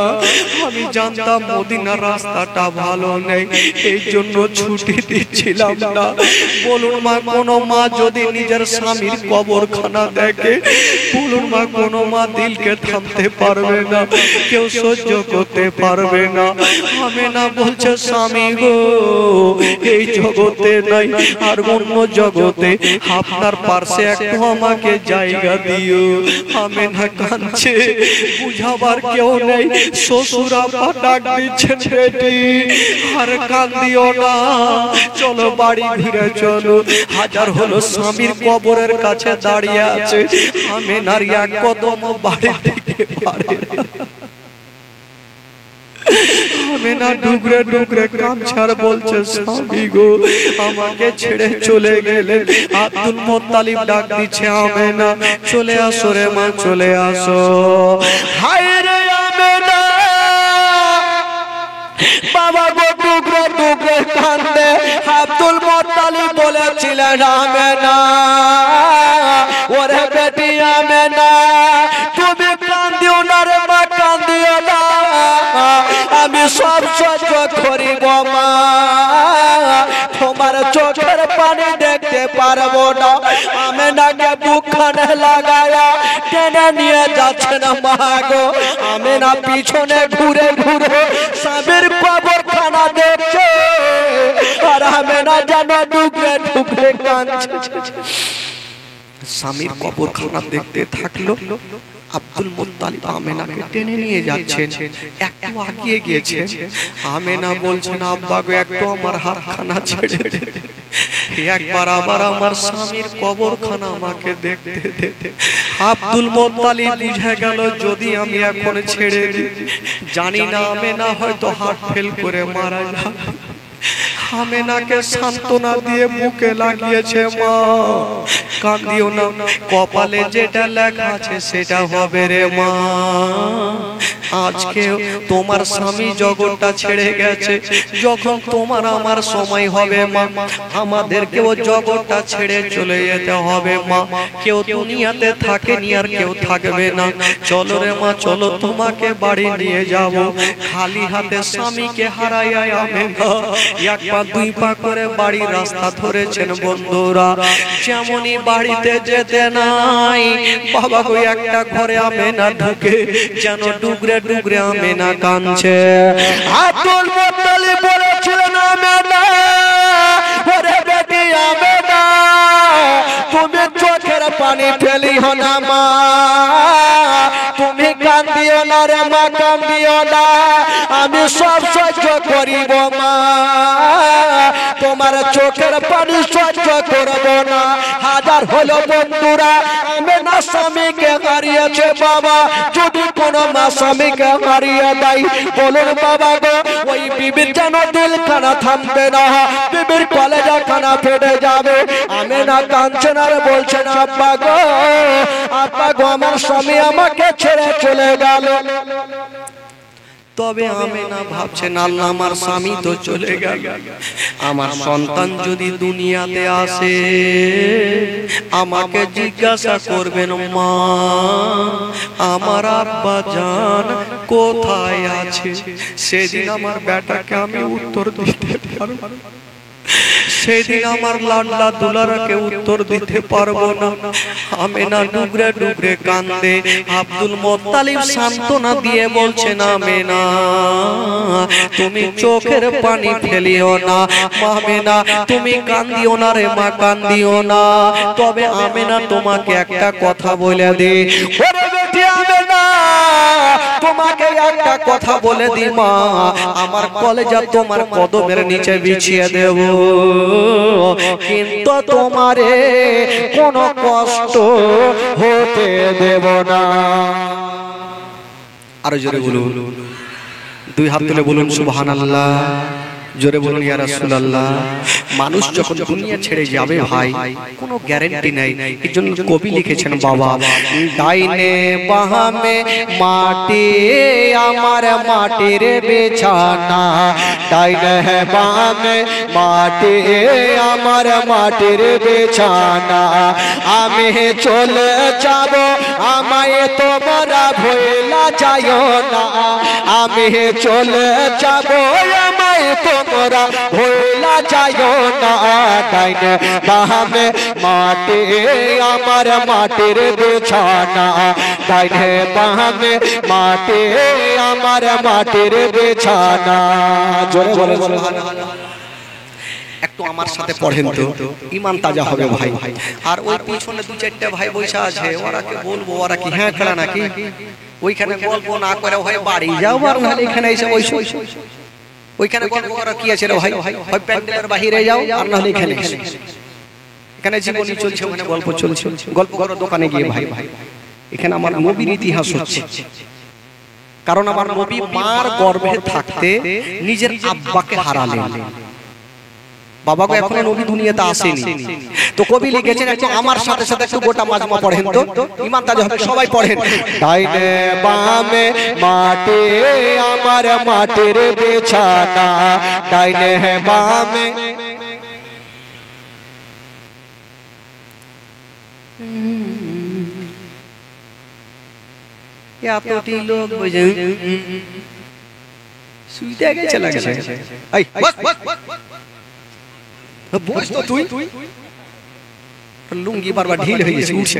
আমি জানতাম মদিনার রাস্তাটা ভালো নেই, এই জন্য ছুটি দিচ্ছিলাম না। বলুন মা, কোন মা যদি নিজের স্বামীর কবরখানা দেখে, বলুন মা কোন মা দিলকে থামতে পারবে না, কেউ সহ্য করতে পারবে না। আমেনা বলছে, স্বামী গো এই জগতে নাই, আর অন্য জগতে আপনার পাশে একটু আমাকে জায়গা দিও। আমেনা কাঁদছে, বুঝাবার কেউ নেই, শ্বশুর আব্বা ডাক দিচ্ছেন, বেটি আর কান্দিও না, চলো বাড়ি ঘুরে চলো। হাজার হলো স্বামীর কবরের কাছে দাঁড়িয়ে আছে, আমেনার এক কদম বাড়ি থেকে পারে না। আমেনা ডুকরে ডুকরে কাঁদছে আর বলছে, স্বামী গো আমাকে ছেড়ে চলে গেলে। আব্দুল মুত্তালিব ডাক দিচ্ছে, আমেনা চলে আসো রে মা, চলে আসো। হায় রে আমেনা, বাবা গো ডুকরে ডুকরে কাঁদে। আব্দুল মুত্তালিব বলেছিলেন, আমেনা ওরে বেটি আমেনা তুমি কান্দিও না রে মা, কান্দিও না, আমি সব সহ্য করিব মা, তোমার চোখের পানি দেখতে পারবো না। আমেনাকে বুকখানে লাগায়া টেনে নিয়ে যাচ্ছেন মা গো। আমেনা পিছনে ঘুরে ঘুরে স্বামীর কবরখানা দেখছে, আর আমেনা যেন ডুকরে ডুকরে কাঁদছে। স্বামীর কবরখানা দেখতে থাকলো। আব্দুল মুত্তালিব আমেনাকে টেনে নিয়ে যাচ্ছেন, একটু আগিয়ে গিয়েছেন। আমেনা বলছেন, আব্বা গো একটু আমার হাতখানা ছেড়ে দে, একবার আবার আমার স্বামীর কবরখানা আমাকে দেখতে দে। আব্দুল মুত্তালিব বুঝে গেল যদি আমি এখন ছেড়ে দিই, জানি না আমেনা হয়তো হার্ট ফেল করে মারা যাবে। আমেনাকে সান্ত্বনা দিয়ে বুকে লাগিয়েছে, মা কাঁদিও না, কপালে যেটা লেখা আছে সেটা হবে রে মা। আজকে তোমার স্বামী জগৎটা ছেড়ে গেছে, যখন তোমার আমার সময় হবে মা, আমাদেরকেও জগৎটা ছেড়ে চলে যেতে হবে মা। কেউ দুনিয়াতে থাকেনি আর কেউ থাকবে না। চলো রে মা, চলো তোমাকে বাড়ি নিয়ে যাব। খালি হাতে স্বামীকে হারাইয়া আমেনা এক পা দুই পা করে বাড়ির রাস্তা ধরেছেন। বন্ধুরা, যেমনই বাড়িতে যেতে নাই, বাবা গো একটা ঘরে আমেনা ঢুকে যেন ডুগরে ডুগরে আমেনা কাঁদছে। আব্দুল মুত্তালিব বলেছিলেন, আমেনা ওরে বেটি আমেনা, তুমি চোখের পানি ফেলিও না মা, তুমি কান্দিও না রে মা, কান্দিও না, আমি সব সহ্য করিব মা, তোমার চোখের পানি সহ্য করব না। হাজার হলো বন্ধুরা, আমেনা স্বামীকে হারিয়েছে বাবা, যদি কোন মা স্বামীকে হারিয়ে দেয়, বলুন বাবা গো, ওই বিবির যেন দিলখানা থামবে না, বিবির কলেজা খানা ফেটে যাবে। আমেনা কাঁদছেন আর বলছেন, আব্বা গো, আব্বা গো, আমার স্বামী আমাকে ছেড়ে চলে গেল। তবে আমেনা ভাবছেন, আল্লাহ আমার স্বামী তো চলে গেল, আমার সন্তান যদি দুনিয়াতে আসে আমাকে জিজ্ঞাসা করবেন, মা আমার আব্বা জান কোথায় আছে? সেদিন আমার বেটাকে আমি উত্তর দিতে পারবো, সেদিন আমার লাডলা দুলারাকে উত্তর দিতে পারবো না। আমেনা ডুগরে ডুগরে কান্দে। আব্দুল মুত্তালিব সান্ত্বনা দিয়ে বলছেন, আমেনা তুমি চোখের পানি ফেলিও না, আমেনা তুমি কান্দিও না রে মা, কান্দিও না। তবে আমেনা তোমাকে একটা কথা বলে দে, ওরে বেটি আমেনা, তোমাকে একটা কথা বলে দি মা, আমার কলেজা তোমার কদমের নিচে বিছিয়ে দেব, কিন্তু তোমারে কোনো কষ্ট হতে দেব না। আরো জোরে বলুন, দুই হাত তুলে বলুন সুবহানাল্লাহ, জোরে বলুন ইয়া রাসূলুল্লাহ। মানুষ যখন দুনিয়া ছেড়ে যাবে ভাই, কোনো গ্যারান্টি নাই। এজন্য কবি লিখেছেন, বাবা ডাইনে বামে মাটি আমার মাটির বিছানা, ডাইনে বামে মাটি আমার মাটির বিছানা, আমি চলে যাব আমায় তোমরা ভুলা যাইও না, আমি চলে যাব আমায় তোমরা ভুলা যাইও না, ডাইনে বামে মাটি আমার মাটির বিছানা, ডাইনে বামে মাটি আমার মাটির বিছানা। জোরে বলে সুবহানাল্লাহ। একটু আমার সাথে পড়েন তো, ঈমান তাজা হবে ভাই। আর ওই পিছনে দু চারটা ভাই বসে আছে, ওরাকে বলবো, ওরা কি হ্যাঁ খেলা নাকি? ওইখানে গল্প না করে হয় বাড়ি যাও, আর নাহলে এখানে এসে ওই ওইখানে গল্প করা কি আছে রে ভাই? হয় প্যান্ডেলের বাহিরে যাও, আর নাহলে এখানে এখানে জীবনী চলছে, ওখানে গল্প চলছে, গল্প করো দোকানে গিয়ে ভাই। এখানে আমার নবীর ইতিহাস হচ্ছে, কারণ আমার নবী মার গর্ভে থাকতে নিজের আব্বাকে হারালেন। বাবা গো এখনো নবী দুনিয়াতে আসেনি, তো কবি লিখেছেন, একটু আমার সাথে সাথে একটু গোটা মাজমা পড়েন তো, ঈমান তাজা হবে, সবাই পড়েন। ডাইনে বামে মাটি আমার মাটির বিছানা, ডাইনে বামে এতটি লোক বুঝে শুইতে গেছে লাগছে। এই বস বস বস তো তুই, লুঙ্গি বারবার ঢিল হয়ে গেছে, উঠছে।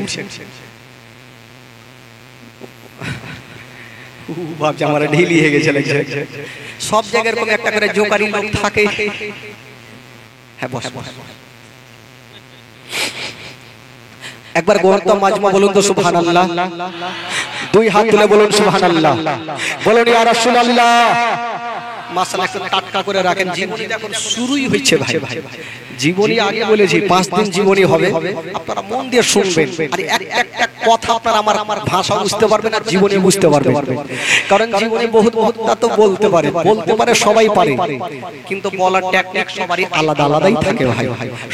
ভাবছে আমার ঢিলি হয়ে গেছে লাগছে। সব জায়গায় এরকম একটা করে জোকারি লোক থাকে। হ্যাঁ বস বস। একবার গোহরতম মাজমা বলুন তো সুবহানাল্লাহ। দুই হাত তুলে বলুন সুবহানাল্লাহ। বলুন ইয়া রাসূলুল্লাহ। মাশাআল্লাহ, একটু টাটকা করে রাখেন। জীবনী এখন শুরুই হচ্ছে ভাই। জীবনী আগে বলেছি 5 দিন জীবনী হবে, আপনারা মন দিয়ে শুনবেন। আর একটা কথা আপনারা আমার ভাষা বুঝতে পারবেন আর জীবনী বুঝতে পারবেন। কারণ জীবনী বহুত বক্তা তো বলতে পারে সবাই পারে, কিন্তু বলার টেকনিক সবারই আলাদা আলাদাই থাকে ভাই।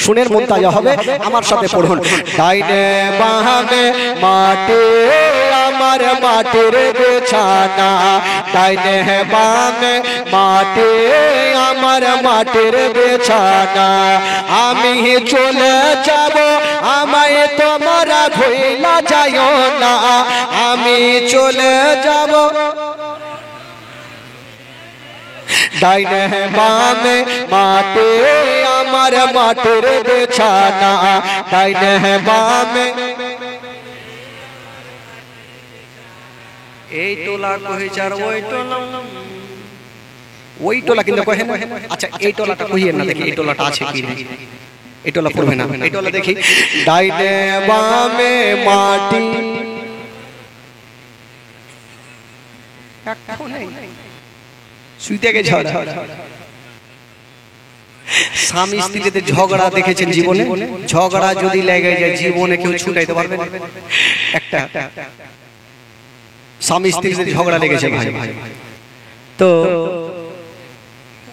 শুনেন, মন তাজা হবে। আমার সাথে পড়ুন। ডাইনে বামে মাটি আমার মাটির বিছানা, ডাইনে বামে মাটি আমার মাটির বিছানা। আমি চলে যাব, আমায় তোমরা ভুইলা যাইও না। আমি চলে যাব, ডাইনে বামে মাটি আমার মাটির বিছানা, ডাইনে বামে। এই টোলা কহিচার ওই টোলা কিন্তু কহে না। আচ্ছা, এই টোলাটা কহিয়েন না, দেখি এই টোলাটা আছে কি। এই টোলা পড়বে না, এই টোলা দেখি। ডাইনে বামে মাটি, শুইতে গেছে স্বামী স্ত্রীতে ঝগড়া দেখেছেন জীবনে? ঝগড়া যদি লেগে যায় জীবনে কেউ ছুটাইতে পারবে না। একটা স্বামী স্ত্রীতে ঝগড়া লেগেছে ভাই, তো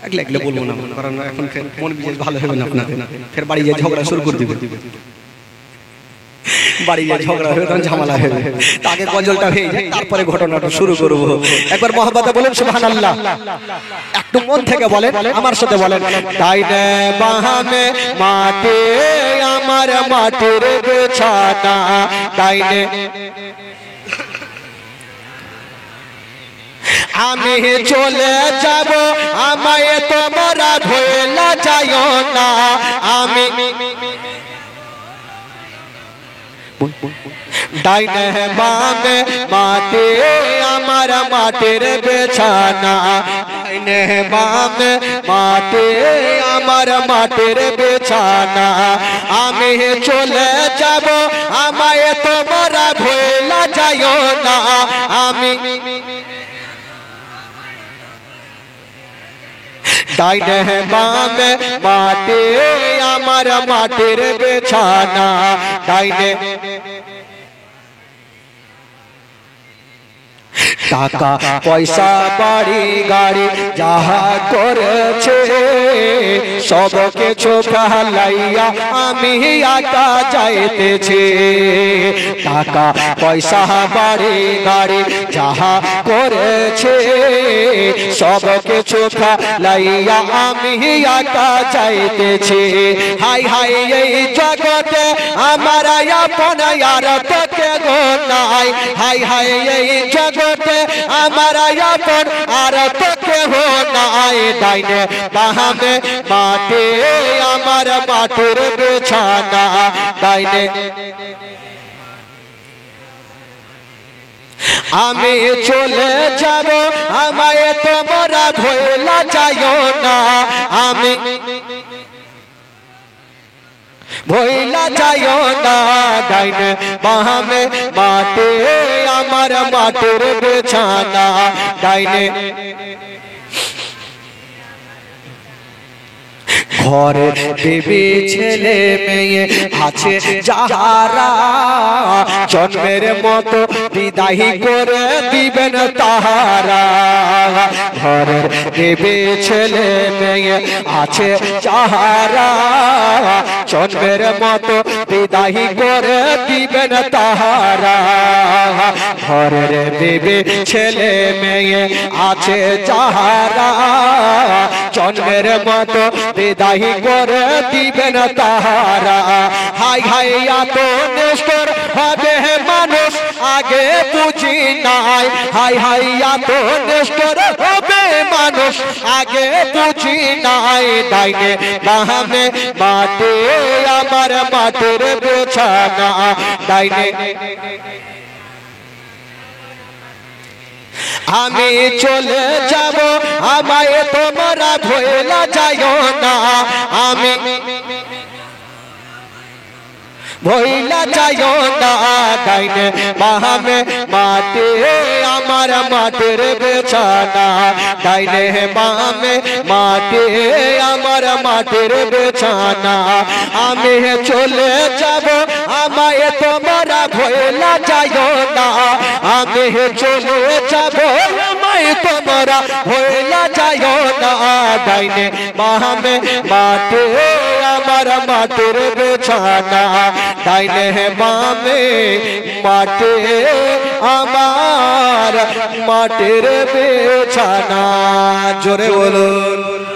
একলে বলবো না, কারণ এখন মন বিশেষ ভালো হবে না আপনার। ফের বাড়ি গিয়ে ঝগড়া শুরু করে দিবে, বাড়ি গিয়ে ঝগড়া হবে, তখন ঝামেলা হবে। তাকে গজলটা হয়ে যায়, তারপরে ঘটনাটা শুরু করবো। একবার মহব্বতে বলেন সুবহানাল্লাহ। একটু মন থেকে বলেন, আমার সাথে বলেন। ডাইনে বামে মাটি আমার মাটির বিছানা, ডাইনে আমি চলে যাব, আমায় তোমরা ভুইলা যাইও না। আমি ডাইনে বামে মাটি আমার মাটির বিছানা, ডাইনে বামে মাটি আমার মাটির বিছানা। আমি চলে যাব, আমায় তোমরা ভুইলা যাইও না। আমি ডাইনে বামে মাটি আমার মাটির বিছানা, ডাইনে। টাকা পয়সা বাড়ি গাড়ি যাহা করেছে সব কিছু ফেলাইয়া আমি একা যাইতেছি। টাকা পয়সা বাড়ি গাড়ি যাহা করেছে সব কিছু ফেলাইয়া আমি একা যাইতেছি। হাই হাই এই জগতে আমার আপন আর তোকে গো নাই। হাই হাই এই জগতে আমার আপন আর তোকে হো নাই। ডাইনে বামে মাটি আমার মাটির বিছানা, ডাইনে আমি চলে যাব, আমায় তোমরা ভুইলা যাইও না। আমি ভুইলা যাইও না। ডাইনে বামে মাটি আমার মাটির বিছানা, ডাইনে। ঘরে বিবি ছেলে মেয়ে আছে যাহারা জন্মের মতো বিদায় করে দিবেন তাহারা। ঘরের বিবি ছেলে মেয়ে আছে যাহারা জন্মের মতো বিদায় করে দিবেন তাহারা। ঘরের বিবি ছেলে মেয়ে আছে যাহারা জন্মের মতো বিদায় করে দিবেন তাহারা। হাই হাই এত নিষ্ঠুর হবে মানুষ আগে বুঝি নাই। হাই হাই এত নিষ্ঠুর হবে মানুষ আগে বুঝি নাই। ডাইনে বামে মাটি আমার মাটির বিছানা, ডাইনে আমি চলে যাব, আমায় তোমরা ভুইলা যাইও না। আমি ভইলা যাইও না ডাইনে বামে মাটি আমার মাটির বিছানা ডাইনে বামে মাটি আমার মাটির বিছানা আমি চলে যাব আমায় তোমরা ভইলা যাইও না আমি চলে যাব আমায় তোমরা ভইলা যাইও না ডাইনে বামে মাটি আমার মাটির বিছানা ডাইনে বামে মাটি আমার মাটির বিছানা জোরে বলুন।